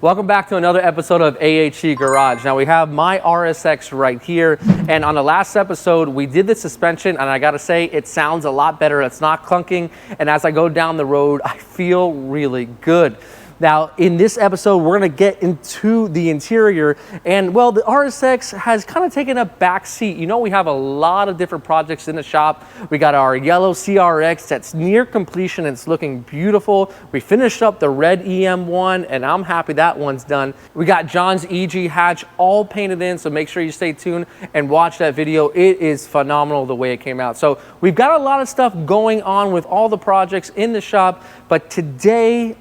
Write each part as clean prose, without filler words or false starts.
Welcome back to another episode of AHC Garage. Now we have my RSX right here, and on the last episode we did the suspension, and I gotta say it sounds a lot better. It's not clunking, and as I go down the road I feel really good. Now, in this episode, we're gonna get into the interior, and well, the RSX has kind of taken a back seat. You know, we have a lot of different projects in the shop. We got our yellow CRX that's near completion. It's looking beautiful. We finished up the red EM one, and I'm happy that one's done. We got John's EG hatch all painted in, so make sure you stay tuned and watch that video. It is phenomenal the way it came out. So we've got a lot of stuff going on with all the projects in the shop, but today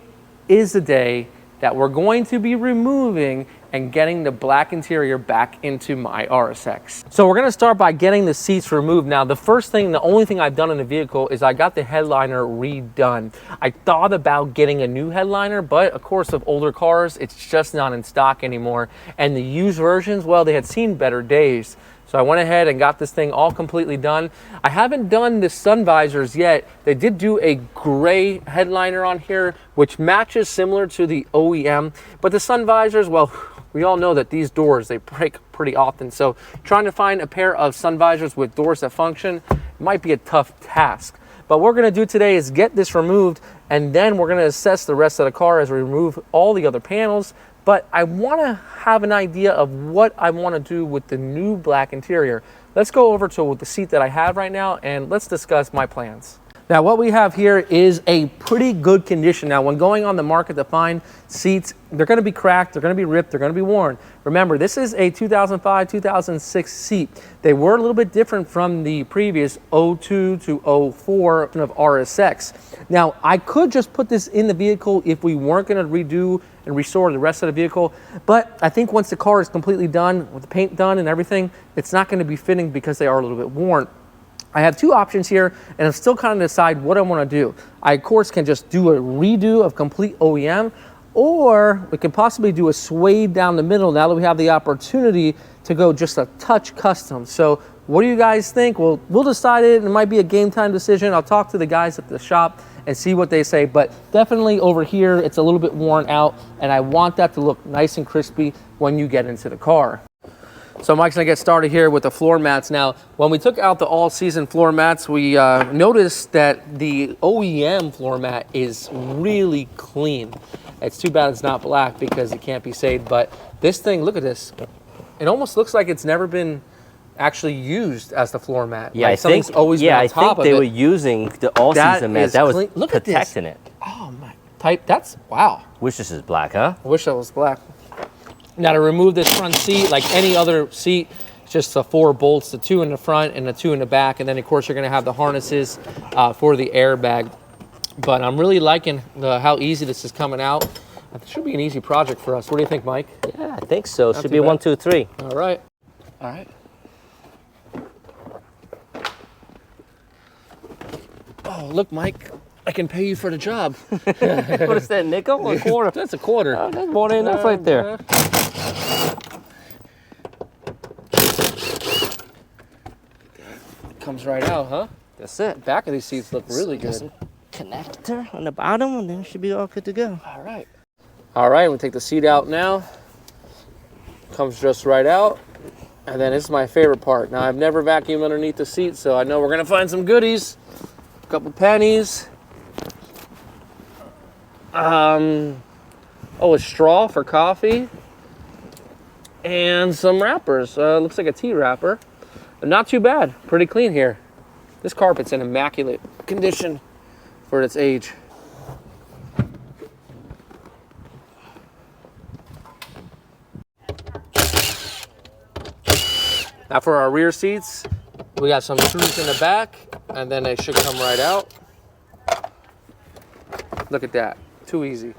is the day that we're going to be removing and getting the black interior back into my RSX. So we're gonna start by getting the seats removed. Now, the first thing, the only thing I've done in the vehicle is I got the headliner redone. I thought about getting a new headliner, but of course, of older cars, it's just not in stock anymore. And the used versions, well, they had seen better days. So I went ahead and got this thing all completely done. I haven't done the sun visors yet. They did do a gray headliner on here, which matches similar to the OEM. But the sun visors, well, we all know that these doors, they break pretty often. So trying to find a pair of sun visors with doors that function might be a tough task. But what we're gonna do today is get this removed, and then we're gonna assess the rest of the car as we remove all the other panels. But I wanna have an idea of what I wanna do with the new black interior. Let's go over to the seat that I have right now and let's discuss my plans. Now, what we have here is a pretty good condition. Now, when going on the market to find seats, they're gonna be cracked, they're gonna be ripped, they're gonna be worn. Remember, this is a 2005, 2006 seat. They were a little bit different from the previous 02 to 04 of RSX. Now, I could just put this in the vehicle if we weren't gonna redo and restore the rest of the vehicle, but I think once the car is completely done, with the paint done and everything, it's not gonna be fitting because they are a little bit worn. I have two options here, and I'm still kind of decide what I want to do. I, of course, can just do a redo of complete OEM, or we could possibly do a suede down the middle now that we have the opportunity to go just a touch custom. So what do you guys think? Well, we'll decide it. It might be a game time decision. I'll talk to the guys at the shop and see what they say, but definitely over here, it's a little bit worn out, and I want that to look nice and crispy when you get into the car. So Mike's gonna get started here with the floor mats. Now, when we took out the all-season floor mats, we noticed that the OEM floor mat is really clean. It's too bad it's not black because it can't be saved, but this thing, look at this. It almost looks like it's never been actually used as the floor mat. Yeah, like something's always been on top of it. they were using the all-season mat. That was protecting it. Oh my, that's, wow. Wish this is black, huh? I wish that was black. Now, to remove this front seat, like any other seat, it's just the 4 bolts, the 2 in the front and the 2 in the back. And then, of course, you're going to have the harnesses for the airbag. But I'm really liking how easy this is coming out. It should be an easy project for us. What do you think, Mike? Yeah, I think so. Should be 1, 2, 3. All right. All right. Oh, look, Mike. I can pay you for the job. What is that, nickel or a quarter? That's a quarter. Oh, that's more than enough right there. Comes right out, huh? That's it. The back of these seats look really good. Some connector on the bottom, and then it should be all good to go. All right. All right, we'll take the seat out now. Comes just right out. And then this is my favorite part. Now, I've never vacuumed underneath the seat, so I know we're gonna find some goodies. A couple pennies. Oh, a straw for coffee. And some wrappers. Looks like a tea wrapper. But not too bad. Pretty clean here. This carpet's in immaculate condition for its age. Now for our rear seats, we got some screws in the back, and then they should come right out. Look at that, too easy.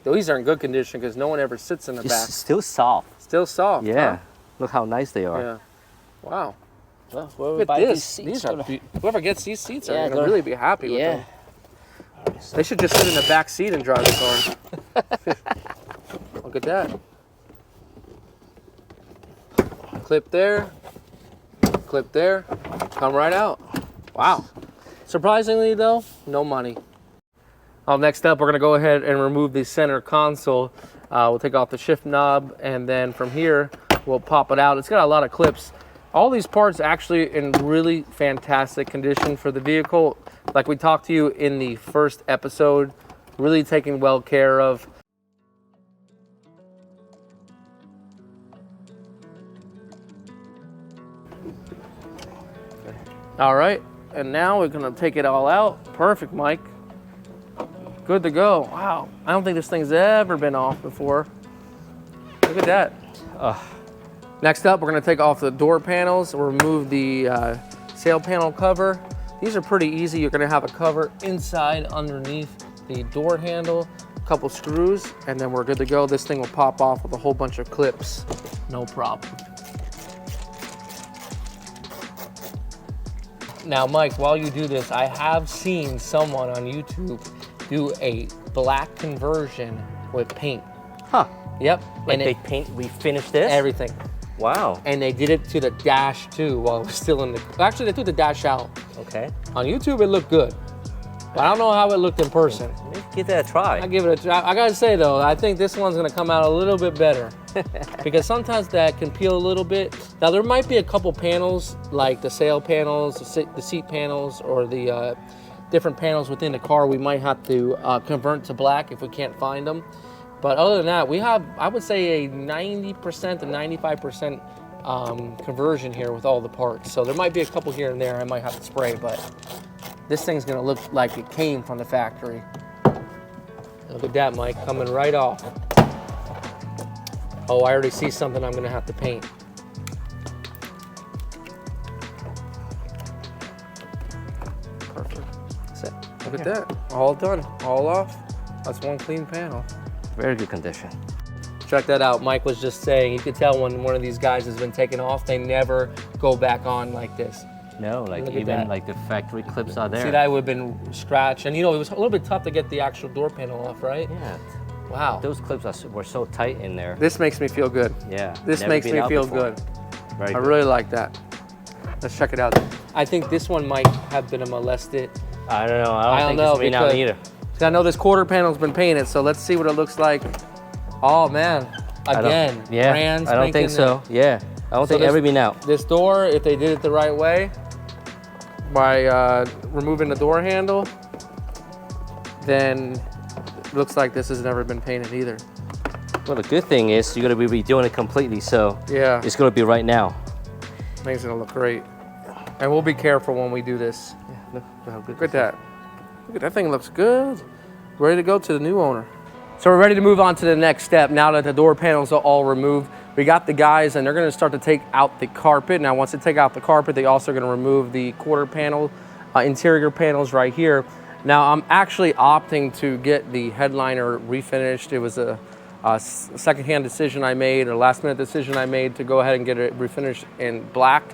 These are in good condition because no one ever sits in the back. Still soft. Still soft. Yeah. Huh? Look how nice they are. Yeah. Wow. Well, Look at this. Whoever gets these seats are gonna really be happy with them. They should just sit in the back seat and drive the car. Look at that. Clip there. Clip there. Come right out. Wow. Surprisingly though, no money. Next up, we're gonna go ahead and remove the center console. We'll take off the shift knob, and then from here, we'll pop it out. It's got a lot of clips. All these parts actually in really fantastic condition for the vehicle. Like we talked to you in the first episode, really taken well care of. All right, and now we're gonna take it all out. Perfect, Mike. Good to go. Wow, I don't think this thing's ever been off before. Look at that. Next up, we're gonna take off the door panels, remove the sail panel cover. These are pretty easy. You're gonna have a cover inside underneath the door handle, a couple screws, and then we're good to go. This thing will pop off with a whole bunch of clips. No problem. Now, Mike, while you do this, I have seen someone on YouTube do a black conversion with paint. Huh. Yep. Like they refinished this? Everything. Wow. And they did it to the dash too while it was still in the, actually they took the dash out. Okay. On YouTube, it looked good. But I don't know how it looked in person. Maybe give that a try. I give it a try. I gotta say though, I think this one's gonna come out a little bit better. Because sometimes that can peel a little bit. Now there might be a couple panels, like the sail panels, the seat panels, or the different panels within the car we might have to convert to black if we can't find them. But other than that, we have, I would say, a 90% to 95% conversion here with all the parts. So there might be a couple here and there I might have to spray, but this thing's gonna look like it came from the factory. Look at that, Mike, coming right off. Oh, I already see something I'm gonna have to paint. Perfect. That's it. Look at that, all done, all off. That's one clean panel. Very good condition. Check that out. Mike was just saying, you could tell when one of these guys has been taken off, they never go back on like this. No, like Look at even that. like the factory clips are there. See, that would have been scratched. And you know, it was a little bit tough to get the actual door panel off, right? Yeah. Wow. Those clips were so tight in there. This makes me feel good. Yeah. This never makes been me out feel before. good. Very I good. really like that. Let's check it out. I think this one might have been a molested. I don't know. I don't think know it's been out either. I know this quarter panel's been painted, so let's see what it looks like. Oh man, again, Yeah. brand I don't think spanking so. Yeah. I don't think this- ever been out. This door, if they did it the right way, by removing the door handle, then it looks like this has never been painted either. Well, the good thing is you're going to be redoing it completely, so Yeah, it's going to be right now. I think it's gonna look great. And we'll be careful when we do this. Yeah, look how good Look at that. Look at that thing, looks good. Ready to go to the new owner. So we're ready to move on to the next step. Now that the door panels are all removed, we got the guys and they're gonna start to take out the carpet. Now once they take out the carpet, they also gonna remove the quarter panel, interior panels right here. Now I'm actually opting to get the headliner refinished. It was a secondhand decision I made, a last minute decision I made to go ahead and get it refinished in black.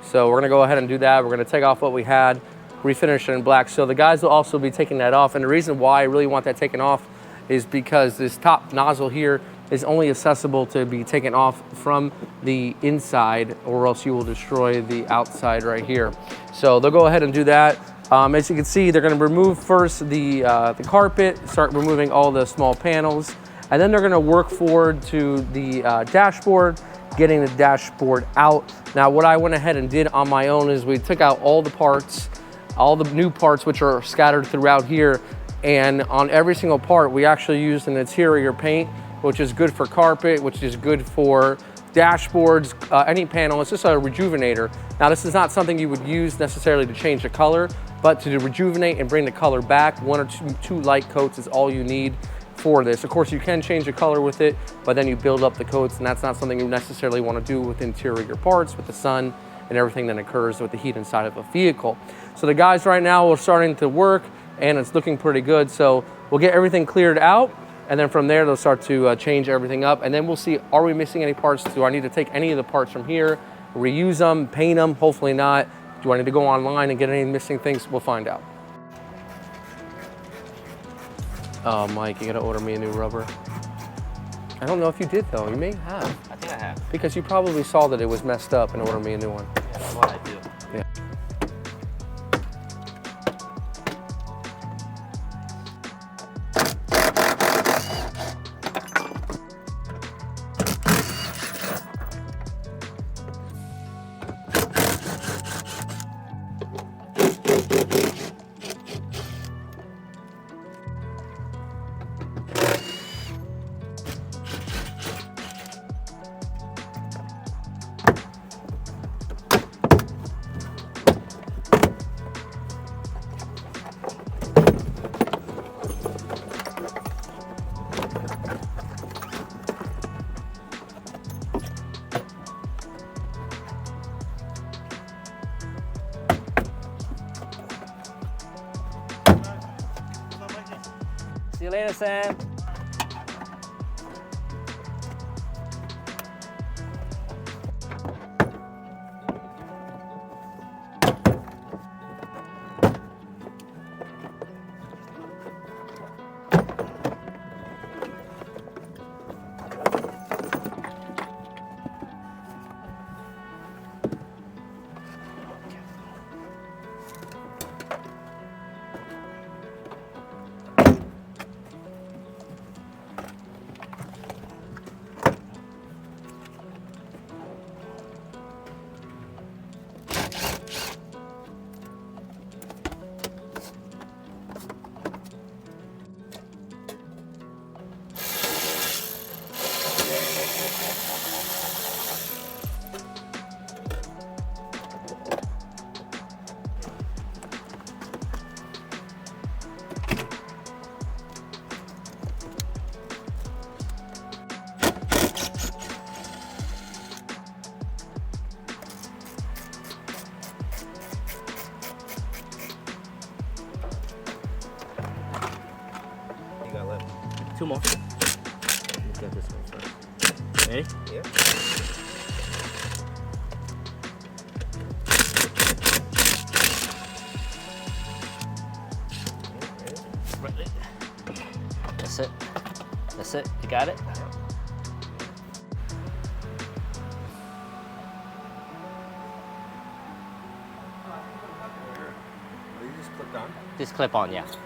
So we're gonna go ahead and do that. We're gonna take off what we had, refinish it in black. So the guys will also be taking that off. And the reason why I really want that taken off is because this top nozzle here is only accessible to be taken off from the inside, or else you will destroy the outside right here. So they'll go ahead and do that. As you can see, they're gonna remove first the carpet, start removing all the small panels, and then they're gonna work forward to the dashboard, getting the dashboard out. Now, what I went ahead and did on my own is we took out all the parts, all the new parts which are scattered throughout here, and on every single part, we actually used an interior paint, which is good for carpet, which is good for dashboards, any panel. It's just a rejuvenator. Now, this is not something you would use necessarily to change the color, but to rejuvenate and bring the color back. One or two light coats is all you need for this. Of course, you can change the color with it, but then you build up the coats, and that's not something you necessarily want to do with interior parts, with the sun and everything that occurs with the heat inside of a vehicle. So the guys right now are starting to work, and it's looking pretty good. So we'll get everything cleared out, and then from there they'll start to change everything up, and then we'll see, are we missing any parts? Do I need to take any of the parts from here, reuse them, paint them? Hopefully not. Do I need to go online and get any missing things? We'll find out. Oh, Mike, you gotta order me a new rubber. I don't know if you did though, you may have. I think I have. Because you probably saw that it was messed up and ordered me a new one. Yeah, that's what I do. Yeah. you later, Sam. Two more. Let's get this one first. Ready? Yeah. That's it. That's it. You got it? Are you just clipped on? Just clip on, yeah. No screw?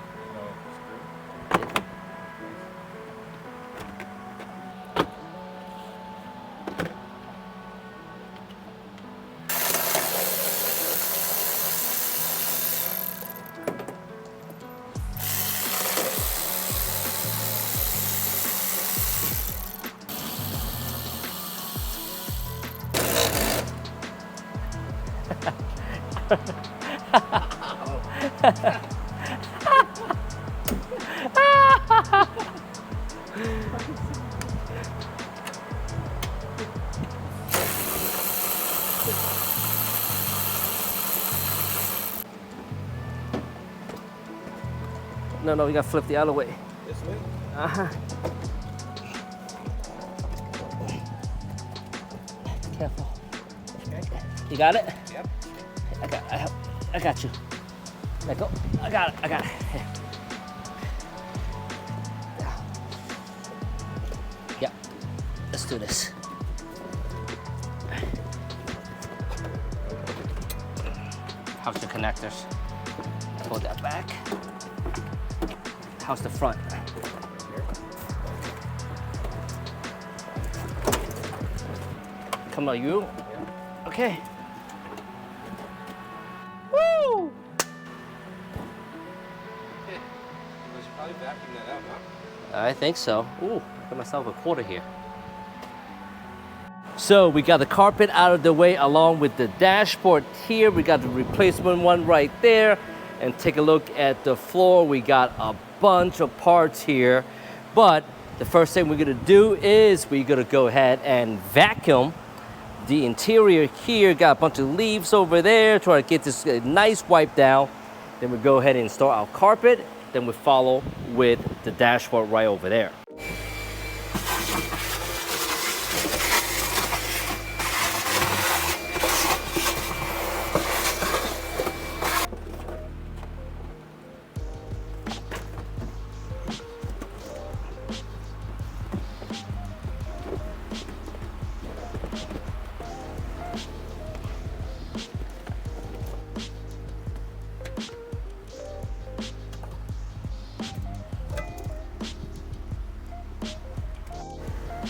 No, we gotta flip the other way. This way? Uh-huh. Careful. Okay. You got it? Yep. I got you. Let go. I got it. Here. Yep. Let's do this. How's the connectors? Pull that back. How's the front? Come on, you. Yeah. Okay. Woo! We should probably vacuum that out, huh? I think so. Ooh, got myself a quarter here. So we got the carpet out of the way along with the dashboard here. We got the replacement one right there. And take a look at the floor. We got a bunch of parts here. But the first thing we're gonna do is we're gonna go ahead and vacuum the interior here. Got a bunch of leaves over there. Try to get this nice wipe down. Then we go ahead and install our carpet. Then we follow with the dashboard right over there.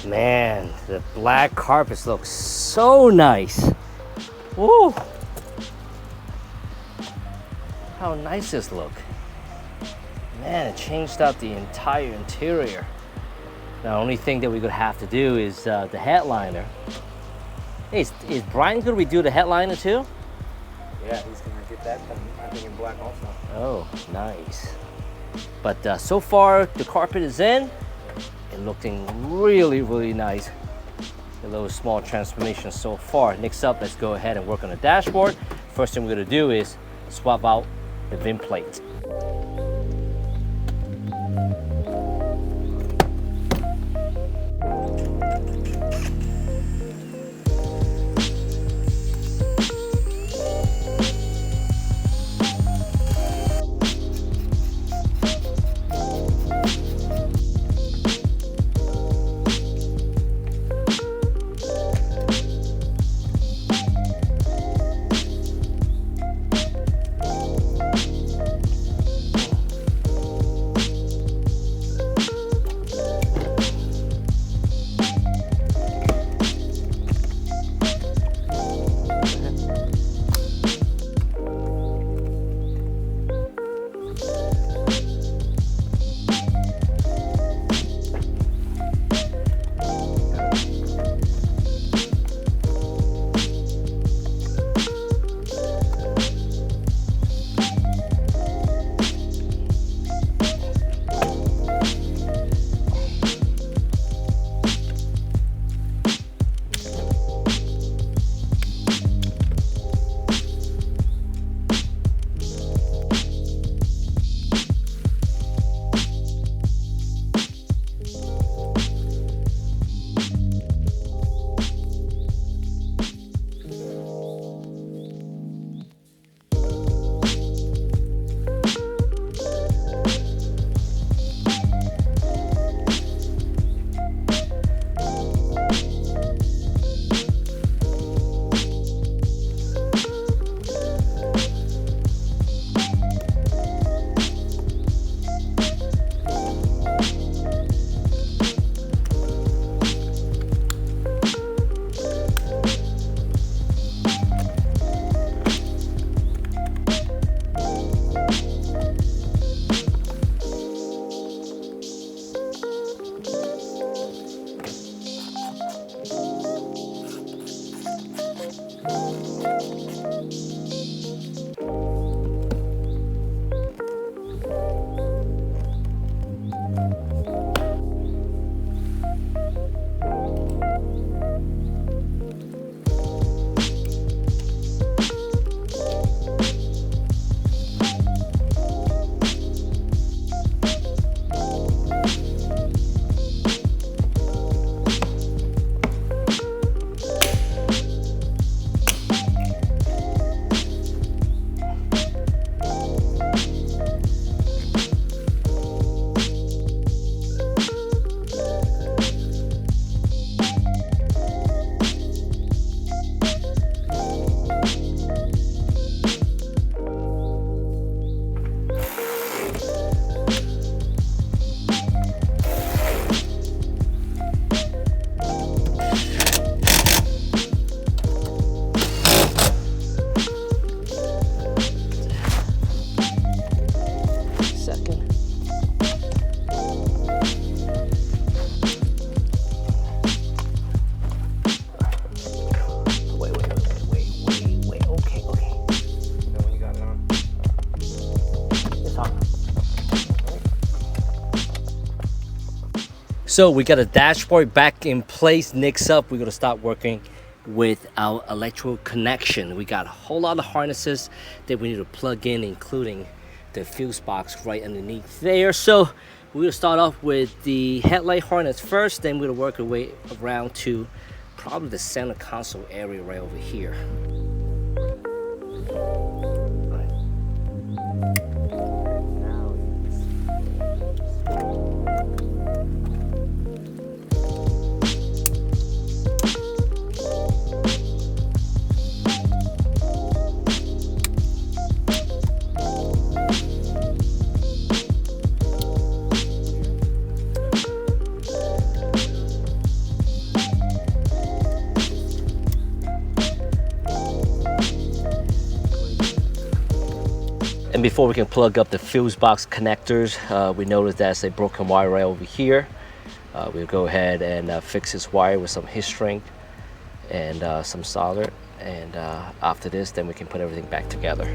Man, the black carpets look so nice. Woo! How nice this look. Man, it changed out the entire interior. The only thing that we're gonna have to do is the headliner. Hey, is Brian gonna redo the headliner too? Yeah, he's gonna get that done, I think, in black also. Oh, nice. But so far, the carpet is in. It's looking really, really nice. A little small transformation so far. Next up, let's go ahead and work on the dashboard. First thing we're gonna do is swap out the VIN plate. So we got a dashboard back in place. Next up, we're gonna start working with our electrical connection. We got a whole lot of harnesses that we need to plug in, including the fuse box right underneath there. So we're gonna start off with the headlight harness first, then we're gonna work our way around to probably the center console area right over here. And before we can plug up the fuse box connectors, we noticed there's a broken wire right over here. We'll go ahead and fix this wire with some heat shrink and some solder. And after this, then we can put everything back together.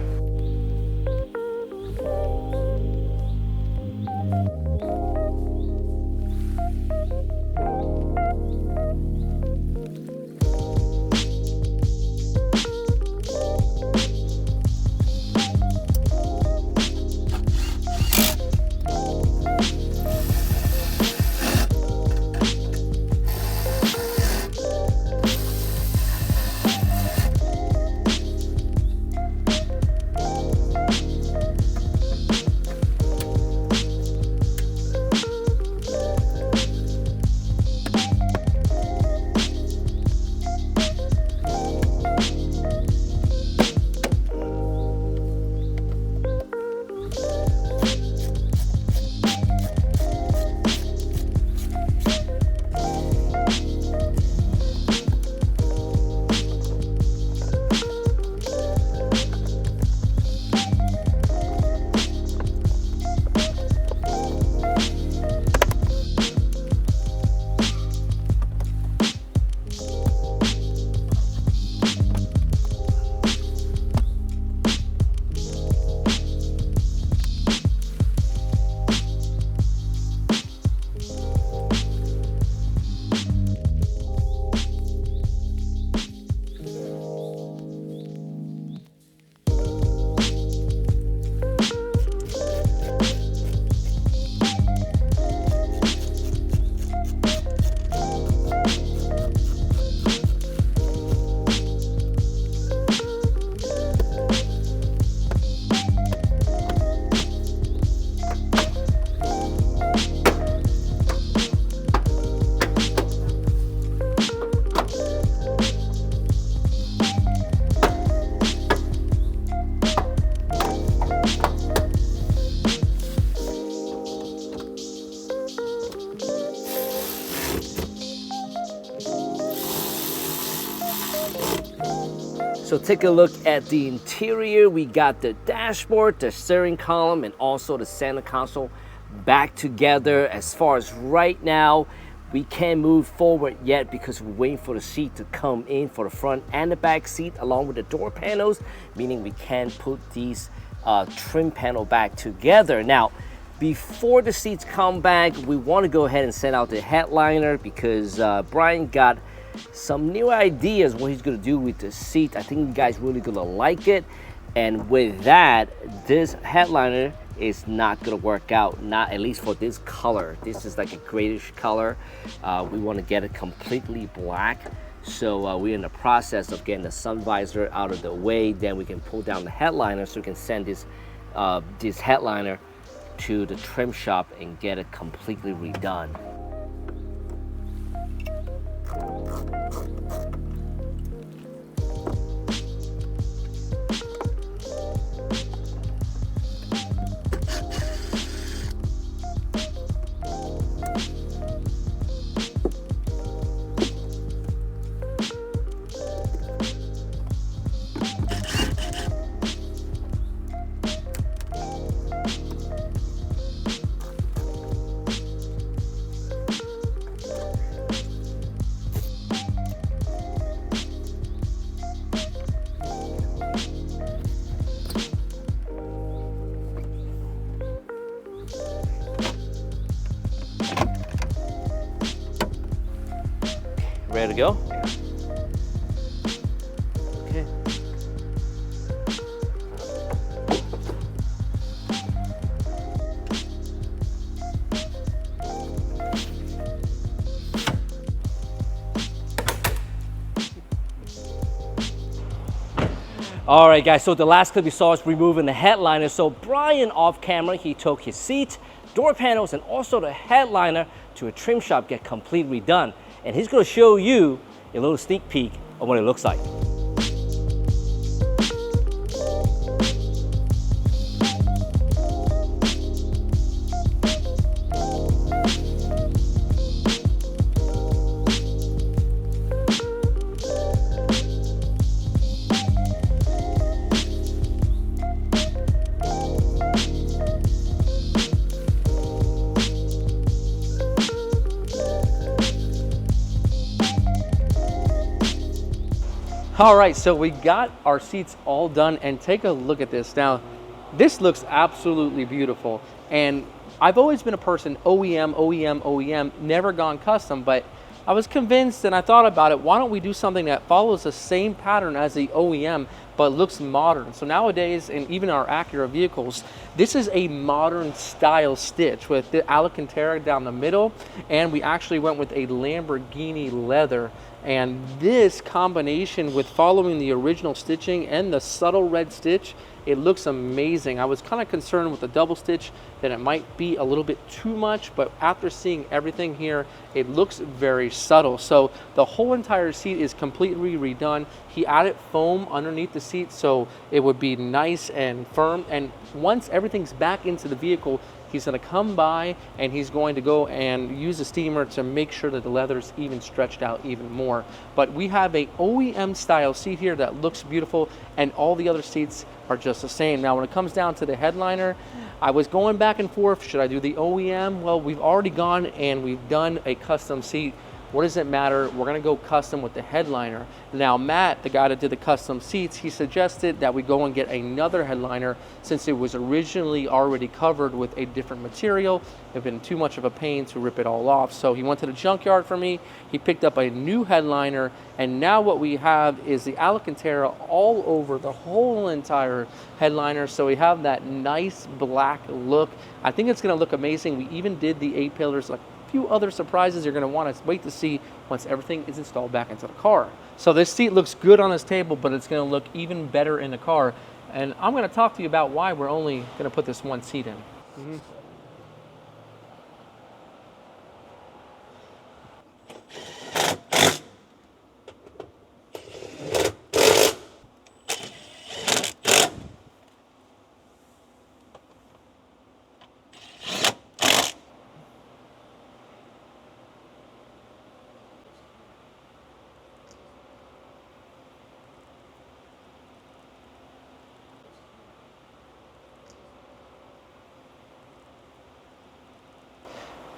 So take a look at the interior. We got the dashboard, the steering column, and also the center console back together. As far as right now, we can't move forward yet because we're waiting for the seat to come in for the front and the back seat along with the door panels, meaning we can put these trim panel back together. Now, before the seats come back, we want to go ahead and send out the headliner because Brian got some new ideas what he's gonna do with the seat. I think you guys really gonna like it. And with that, this headliner is not gonna work out, not at least for this color. This is like a grayish color. We want to get it completely black. So we're in the process of getting the sun visor out of the way. Then we can pull down the headliner so we can send this headliner to the trim shop and get it completely redone. Ready to go? Okay. All right, guys, so the last clip you saw is removing the headliner. So Brian, off camera, he took his seat, door panels, and also the headliner to a trim shop, get completely redone. And he's gonna show you a little sneak peek of what it looks like. All right, so we got our seats all done, and take a look at this. Now, this looks absolutely beautiful, and I've always been a person, OEM, never gone custom, but I was convinced and I thought about it, why don't we do something that follows the same pattern as the OEM, but looks modern? So nowadays, in even our Acura vehicles, this is a modern style stitch with the Alcantara down the middle, and we actually went with a Lamborghini leather. And this combination with following the original stitching and the subtle red stitch, it looks amazing. I was kind of concerned with the double stitch that it might be a little bit too much, but after seeing everything here, it looks very subtle. So the whole entire seat is completely redone. He added foam underneath the seat so it would be nice and firm. And once everything's back into the vehicle, he's going to come by and he's going to go and use a steamer to make sure that the leather's even stretched out even more. But we have a OEM style seat here that looks beautiful, and all the other seats are just the same. Now, when it comes down to the headliner, I was going back and forth. Should I do the OEM? Well, we've already gone and we've done a custom seat. What does it matter? We're gonna go custom with the headliner. Now, Matt, the guy that did the custom seats, he suggested that we go and get another headliner since it was originally already covered with a different material. It had been too much of a pain to rip it all off. So he went to the junkyard for me. He picked up a new headliner, and now what we have is the Alcantara all over the whole entire headliner. So we have that nice black look. I think it's gonna look amazing. We even did the 8-pillars, like few other surprises you're going to want to wait to see once everything is installed back into the car. So this seat looks good on this table, but it's going to look even better in the car. And I'm going to talk to you about why we're only going to put this one seat in.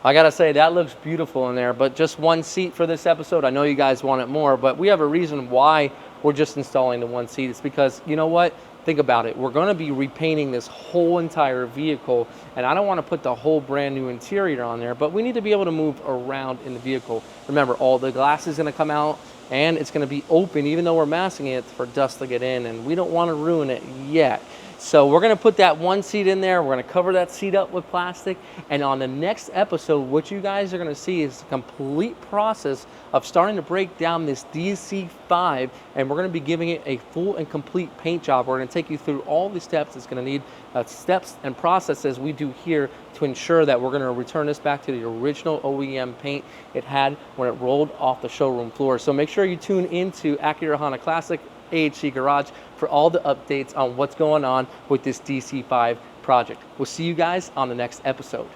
I gotta say, that looks beautiful in there, but just one seat for this episode. I know you guys want it more, but we have a reason why we're just installing the one seat. It's because, you know what? Think about it. We're gonna be repainting this whole entire vehicle, and I don't wanna put the whole brand new interior on there, but we need to be able to move around in the vehicle. Remember, all the glass is gonna come out, and it's gonna be open, even though we're masking it, for dust to get in, and we don't wanna ruin it yet. So we're gonna put that one seat in there. We're gonna cover that seat up with plastic. And on the next episode, what you guys are gonna see is the complete process of starting to break down this DC5, and we're gonna be giving it a full and complete paint job. We're gonna take you through all the steps it's gonna need, steps and processes we do here to ensure that we're gonna return this back to the original OEM paint it had when it rolled off the showroom floor. So make sure you tune into Acura Honda Classic AHC Garage for all the updates on what's going on with this DC5 project. We'll see you guys on the next episode.